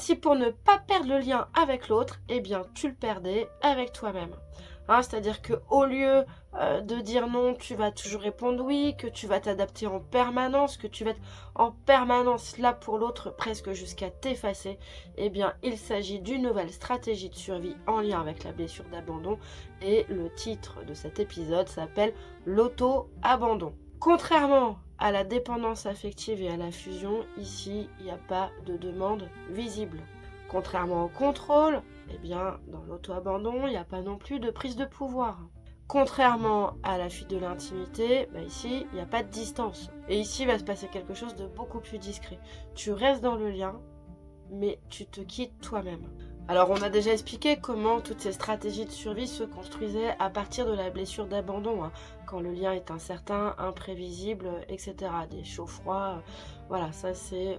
si pour ne pas perdre le lien avec l'autre, eh bien tu le perdais avec toi-même. C'est-à-dire qu'au lieu de dire non, tu vas toujours répondre oui, que tu vas t'adapter en permanence, que tu vas être en permanence là pour l'autre presque jusqu'à t'effacer, eh bien il s'agit d'une nouvelle stratégie de survie en lien avec la blessure d'abandon et le titre de cet épisode s'appelle l'auto-abandon. Contrairement à la dépendance affective et à la fusion, ici il n'y a pas de demande visible. Contrairement au contrôle, eh bien, dans l'auto-abandon, il n'y a pas non plus de prise de pouvoir. Contrairement à la fuite de l'intimité, ici, il n'y a pas de distance. Et ici, il va se passer quelque chose de beaucoup plus discret. Tu restes dans le lien, mais tu te quittes toi-même. Alors, on a déjà expliqué comment toutes ces stratégies de survie se construisaient à partir de la blessure d'abandon, quand le lien est incertain, imprévisible, etc. Des chauds froids, voilà, ça c'est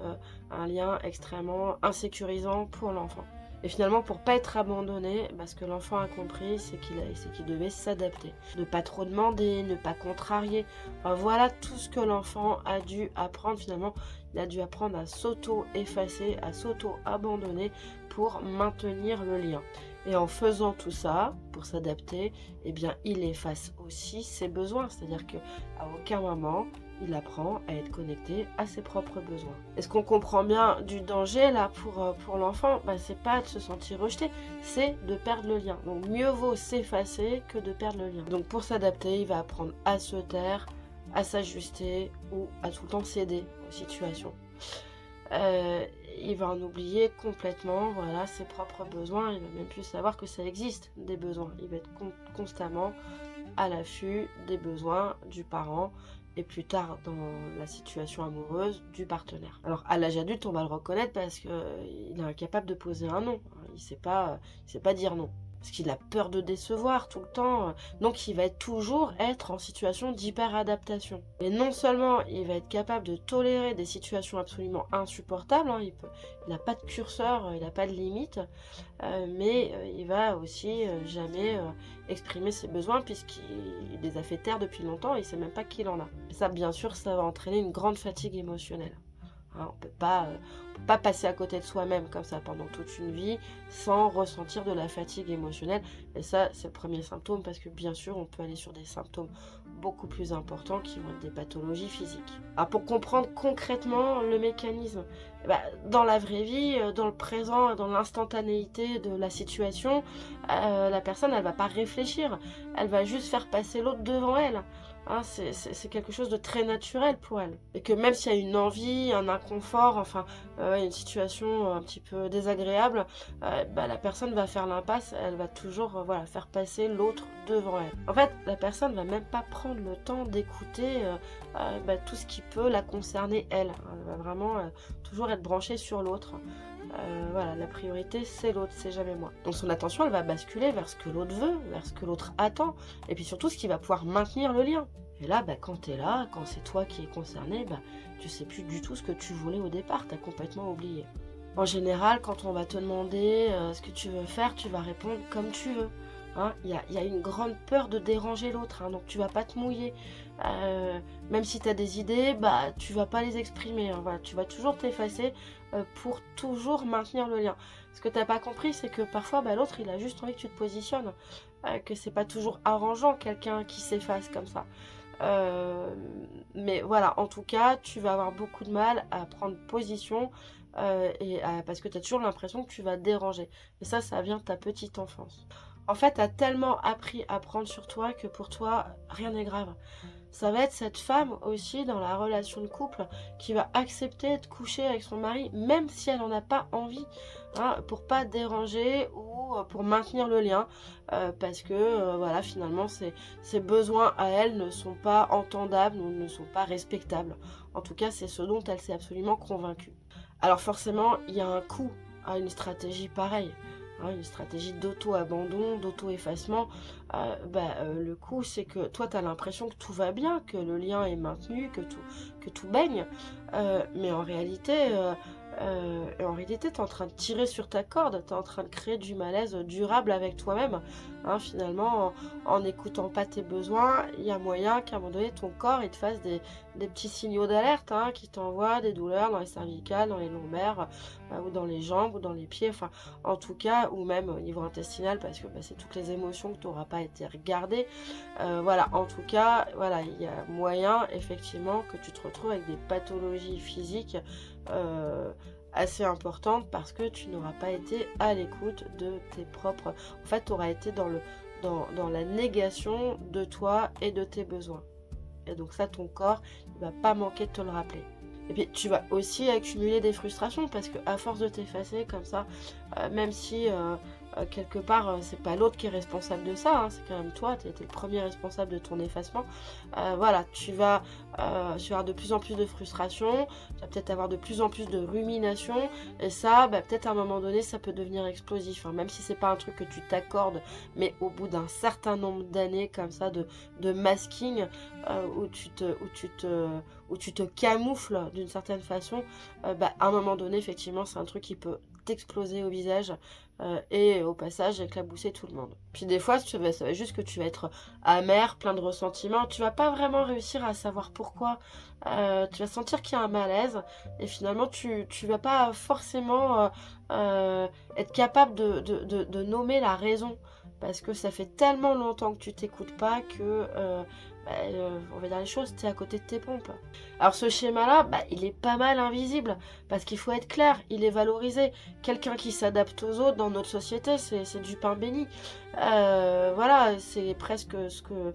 un lien extrêmement insécurisant pour l'enfant. Et finalement, pour pas être abandonné, ce que l'enfant a compris, c'est qu'il devait s'adapter. Ne pas trop demander, ne pas contrarier. Enfin, voilà tout ce que l'enfant a dû apprendre finalement. Il a dû apprendre à s'auto-effacer, à s'auto-abandonner pour maintenir le lien. Et en faisant tout ça, pour s'adapter, eh bien, il efface aussi ses besoins. C'est-à-dire qu'à aucun moment, il apprend à être connecté à ses propres besoins. Est-ce qu'on comprend bien du danger là pour l'enfant? C'est pas de se sentir rejeté, c'est de perdre le lien. Donc mieux vaut s'effacer que de perdre le lien. Donc pour s'adapter, il va apprendre à se taire, à s'ajuster ou à tout le temps céder aux situations. Il va en oublier complètement ses propres besoins, il va même plus savoir que ça existe des besoins. Il va être constamment à l'affût des besoins du parent et plus tard dans la situation amoureuse du partenaire. Alors à l'âge adulte, on va le reconnaître parce qu'il est incapable de poser un non. Il sait pas dire non. Parce qu'il a peur de décevoir tout le temps. Donc il va toujours être en situation d'hyper-adaptation. Et non seulement il va être capable de tolérer des situations absolument insupportables, il n'a pas de curseur, il n'a pas de limite, mais il va aussi jamais exprimer ses besoins puisqu'il les a fait taire depuis longtemps et il ne sait même pas qu'il en a. Et ça, bien sûr, ça va entraîner une grande fatigue émotionnelle. On peut pas passer à côté de soi-même comme ça pendant toute une vie sans ressentir de la fatigue émotionnelle. Et ça, c'est le premier symptôme parce que bien sûr, on peut aller sur des symptômes beaucoup plus importants qui vont être des pathologies physiques. Alors pour comprendre concrètement le mécanisme, dans la vraie vie, dans le présent, dans l'instantanéité de la situation, la personne, elle va pas réfléchir, elle va juste faire passer l'autre devant elle. C'est quelque chose de très naturel pour elle. Et que même s'il y a une envie, un inconfort, une situation un petit peu désagréable, la personne va faire l'impasse, elle va toujours faire passer l'autre devant elle. En fait, la personne va même pas prendre le temps d'écouter tout ce qui peut la concerner elle. Elle va vraiment toujours être branchée sur l'autre. La priorité c'est l'autre, c'est jamais moi. Donc son attention elle va basculer vers ce que l'autre veut, vers ce que l'autre attend, et puis surtout ce qui va pouvoir maintenir le lien. Et là, quand t'es là, quand c'est toi qui es concerné, tu sais plus du tout ce que tu voulais au départ, t'as complètement oublié. En général, quand on va te demander ce que tu veux faire, tu vas répondre comme tu veux. Il y a une grande peur de déranger l'autre, donc tu vas pas te mouiller. Même si tu as des idées, tu vas pas les exprimer. Tu vas toujours t'effacer pour toujours maintenir le lien. Ce que tu n'as pas compris, c'est que parfois l'autre il a juste envie que tu te positionnes, que c'est pas toujours arrangeant quelqu'un qui s'efface comme ça. Mais voilà, en tout cas, tu vas avoir beaucoup de mal à prendre position parce que tu as toujours l'impression que tu vas déranger. Et ça vient de ta petite enfance. En fait, tu as tellement appris à prendre sur toi que pour toi, rien n'est grave. Ça va être cette femme aussi dans la relation de couple qui va accepter de coucher avec son mari même si elle n'en a pas envie, pour pas déranger ou pour maintenir le lien, parce que finalement ses besoins à elle ne sont pas entendables ou ne sont pas respectables. En tout cas, c'est ce dont elle s'est absolument convaincue. Alors forcément, il y a un coût à une stratégie pareille. Une stratégie d'auto-abandon, d'auto-effacement, le coup c'est que toi tu as l'impression que tout va bien, que le lien est maintenu, que tout baigne, mais en réalité Et en réalité, tu es en train de tirer sur ta corde, tu es en train de créer du malaise durable avec toi-même. Hein, finalement, en n'écoutant pas tes besoins, il y a moyen qu'à un moment donné, ton corps il te fasse des petits signaux d'alerte, hein, qui t'envoient des douleurs dans les cervicales, dans les lombaires, ou dans les jambes, ou dans les pieds, enfin, en tout cas, ou même au niveau intestinal, parce que c'est toutes les émotions que tu n'auras pas été regardées. Voilà, en tout cas, voilà, il y a moyen, effectivement, que tu te retrouves avec des pathologies physiques assez importantes parce que tu n'auras pas été à l'écoute de tes propres... En fait, tu auras été dans la négation de toi et de tes besoins. Et donc ça, ton corps, il va pas manquer de te le rappeler. Et puis tu vas aussi accumuler des frustrations parce que à force de t'effacer comme ça, même si quelque part c'est pas l'autre qui est responsable de ça, hein, c'est quand même toi, tu été le premier responsable de ton effacement. Voilà, tu vas avoir de plus en plus de frustration, tu vas peut-être avoir de plus en plus de rumination, et ça, peut-être à un moment donné, ça peut devenir explosif, hein, même si c'est pas un truc que tu t'accordes, mais au bout d'un certain nombre d'années comme ça de masking, où tu te camoufles d'une certaine façon, à un moment donné, effectivement, c'est un truc qui peut t'exploser au visage et au passage éclabousser tout le monde. Puis des fois, ça va juste que tu vas être amer, plein de ressentiments, tu vas pas vraiment réussir à savoir pourquoi, tu vas sentir qu'il y a un malaise et finalement tu vas pas forcément être capable de nommer la raison parce que ça fait tellement longtemps que tu t'écoutes pas que on va dire les choses, tu es à côté de tes pompes. Alors ce schéma-là, il est pas mal invisible, parce qu'il faut être clair, il est valorisé. Quelqu'un qui s'adapte aux autres dans notre société, c'est du pain béni. Voilà, c'est presque ce que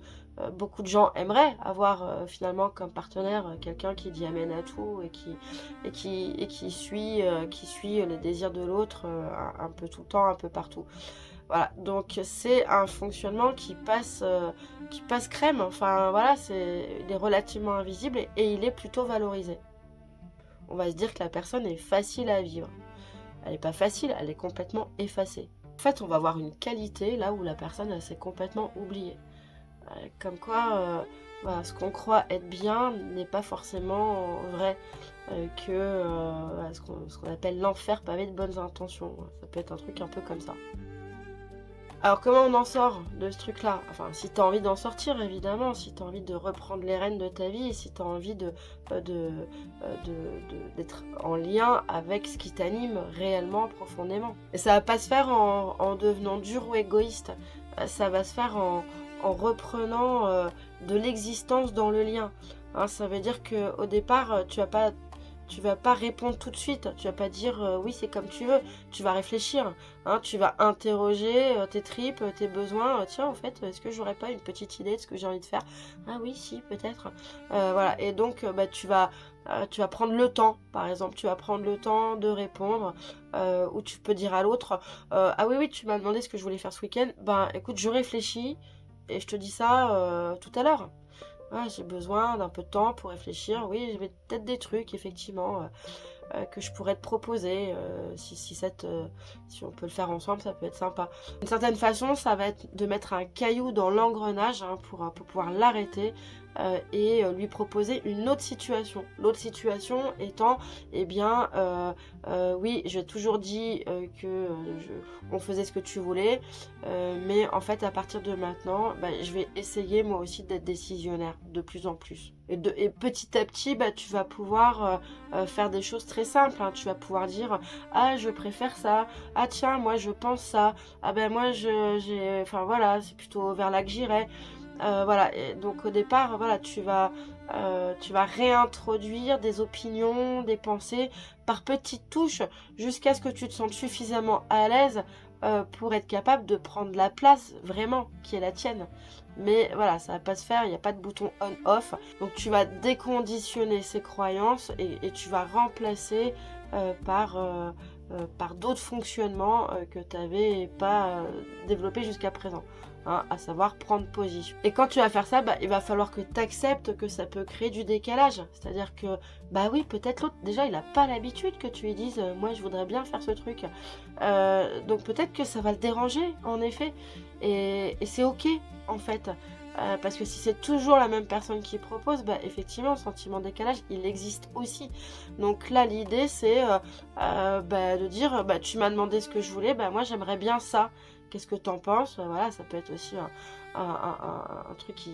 beaucoup de gens aimeraient avoir finalement comme partenaire, quelqu'un qui dit amen à tout et qui suit les désirs de l'autre un peu tout le temps, un peu partout. Voilà, donc c'est un fonctionnement qui passe crème, enfin voilà, il est relativement invisible et il est plutôt valorisé. On va se dire que la personne est facile à vivre. Elle n'est pas facile, elle est complètement effacée. En fait, on va avoir une qualité là où la personne elle s'est complètement oubliée. Comme quoi, voilà, ce qu'on croit être bien n'est pas forcément vrai. Ce qu'on appelle l'enfer pavé de bonnes intentions. Ça peut être un truc un peu comme ça. Alors comment on en sort de ce truc-là? Enfin, si tu as envie d'en sortir, évidemment, si tu as envie de reprendre les rênes de ta vie, et si tu as envie d'être en lien avec ce qui t'anime réellement, profondément. Et ça va pas se faire en devenant dur ou égoïste, ça va se faire en reprenant de l'existence dans le lien. Hein, ça veut dire qu'au départ, tu vas pas répondre tout de suite, tu vas pas dire oui c'est comme tu veux, tu vas réfléchir, hein, tu vas interroger tes tripes, tes besoins, tiens en fait est-ce que j'aurais pas une petite idée de ce que j'ai envie de faire? Ah oui si peut-être, voilà, et donc tu vas prendre le temps, par exemple, tu vas prendre le temps de répondre, ou tu peux dire à l'autre, ah oui tu m'as demandé ce que je voulais faire ce week-end, écoute je réfléchis et je te dis ça tout à l'heure. Ah, j'ai besoin d'un peu de temps pour réfléchir. Oui, j'ai peut-être des trucs, effectivement, que je pourrais te proposer. Si on peut le faire ensemble, ça peut être sympa. D'une certaine façon, ça va être de mettre un caillou dans l'engrenage, hein, pour pouvoir l'arrêter et lui proposer une autre situation. L'autre situation étant, oui, j'ai toujours dit on faisait ce que tu voulais, mais en fait, à partir de maintenant, je vais essayer moi aussi d'être décisionnaire de plus en plus. Et petit à petit, tu vas pouvoir faire des choses très simples, hein. Tu vas pouvoir dire ah je préfère ça, ah tiens moi je pense ça, ah moi enfin voilà c'est plutôt vers là que j'irais. Voilà, et donc au départ, voilà, tu vas réintroduire des opinions, des pensées par petites touches jusqu'à ce que tu te sentes suffisamment à l'aise pour être capable de prendre la place vraiment qui est la tienne. Mais voilà, ça va pas se faire, il n'y a pas de bouton on-off. Donc tu vas déconditionner ces croyances et tu vas remplacer par d'autres fonctionnements que tu n'avais pas développés jusqu'à présent. Hein, à savoir prendre position. Et quand tu vas faire ça, il va falloir que tu acceptes que ça peut créer du décalage. C'est-à-dire que, oui, peut-être l'autre, déjà, il n'a pas l'habitude que tu lui dises moi, je voudrais bien faire ce truc. Donc peut-être que ça va le déranger, en effet. Et c'est ok, en fait. Parce que si c'est toujours la même personne qui propose, bah, effectivement, le sentiment de décalage, il existe aussi. Donc là, l'idée, c'est bah, de dire, bah, tu m'as demandé ce que je voulais, bah, moi, j'aimerais bien ça. Qu'est-ce que t'en penses? Voilà, ça peut être aussi un truc qui...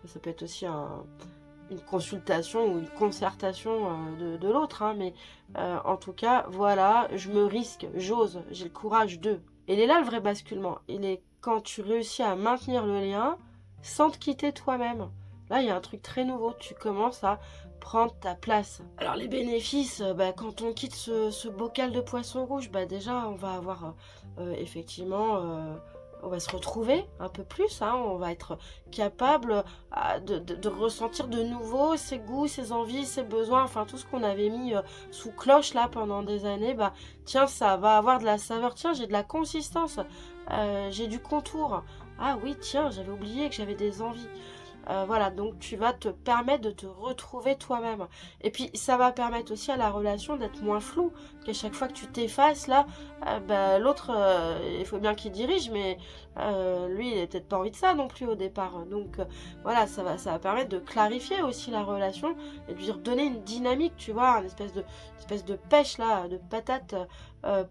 Ça peut être aussi une consultation ou une concertation de l'autre, hein, mais en tout cas, voilà, je me risque, j'ose, j'ai le courage de. Et il est là le vrai basculement. Il est quand tu réussis à maintenir le lien sans te quitter toi-même. Là, il y a un truc très nouveau. Tu commences à prendre ta place. Alors, les bénéfices, bah, quand on quitte ce bocal de poisson rouge, bah, déjà, on va avoir effectivement. On va se retrouver un peu plus, hein, on va être capable de ressentir de nouveau ses goûts, ses envies, ses besoins, enfin tout ce qu'on avait mis sous cloche là pendant des années, bah tiens, ça va avoir de la saveur, tiens, j'ai de la consistance, j'ai du contour, ah oui, tiens, j'avais oublié que j'avais des envies. Voilà, donc tu vas te permettre de te retrouver toi-même. Et puis ça va permettre aussi à la relation d'être moins floue, qu'à chaque fois que tu t'effaces là, bah, l'autre, il faut bien qu'il dirige, mais lui, il n'a peut-être pas envie de ça non plus au départ. Donc voilà, ça va permettre de clarifier aussi la relation et de lui redonner une dynamique, tu vois, une espèce de pêche là, de patate,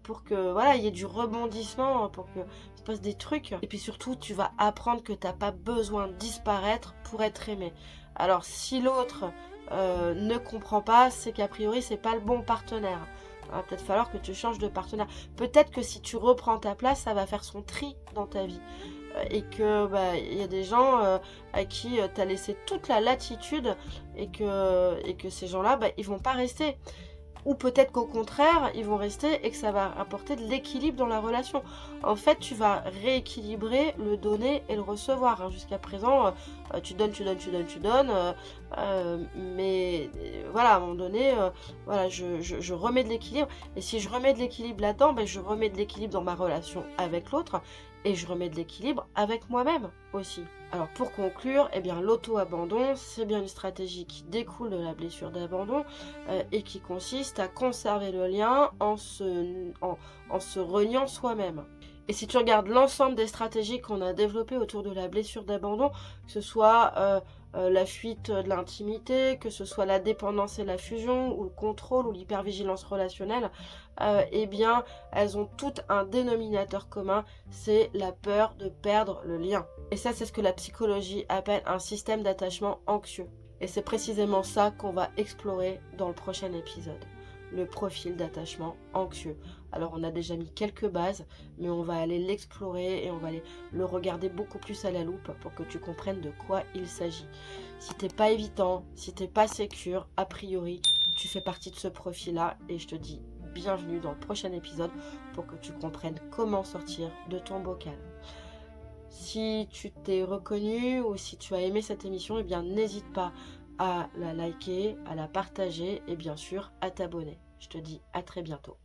pour que voilà, il y ait du rebondissement, pour que passe des trucs. Et puis surtout, tu vas apprendre que t'as pas besoin de disparaître pour être aimé. Alors si l'autre ne comprend pas, c'est qu'a priori c'est pas le bon partenaire. Il va peut-être falloir que tu changes de partenaire. Peut-être que si tu reprends ta place, ça va faire son tri dans ta vie. Et que bah, y a des gens à qui tu as laissé toute la latitude et que ces gens-là, bah, ils vont pas rester. Ou peut-être qu'au contraire, ils vont rester et que ça va apporter de l'équilibre dans la relation. En fait, tu vas rééquilibrer le donner et le recevoir, hein. Jusqu'à présent, tu donnes, mais voilà, à un moment donné, voilà, je remets de l'équilibre. Et si je remets de l'équilibre là-dedans, ben, je remets de l'équilibre dans ma relation avec l'autre et je remets de l'équilibre avec moi-même aussi. Alors pour conclure, eh bien l'auto-abandon, c'est bien une stratégie qui découle de la blessure d'abandon et qui consiste à conserver le lien en se reniant soi-même. Et si tu regardes l'ensemble des stratégies qu'on a développées autour de la blessure d'abandon, que ce soit la fuite de l'intimité, que ce soit la dépendance et la fusion, ou le contrôle, ou l'hypervigilance relationnelle, eh bien, elles ont toutes un dénominateur commun, c'est la peur de perdre le lien. Et ça, c'est ce que la psychologie appelle un système d'attachement anxieux. Et c'est précisément ça qu'on va explorer dans le prochain épisode, le profil d'attachement anxieux. Alors on a déjà mis quelques bases, mais on va aller l'explorer et on va aller le regarder beaucoup plus à la loupe pour que tu comprennes de quoi il s'agit. Si t'es pas évitant, si t'es pas sécure, a priori, tu fais partie de ce profil-là et je te dis bienvenue dans le prochain épisode pour que tu comprennes comment sortir de ton bocal. Si tu t'es reconnu ou si tu as aimé cette émission, eh bien n'hésite pas à la liker, à la partager et bien sûr à t'abonner. Je te dis à très bientôt.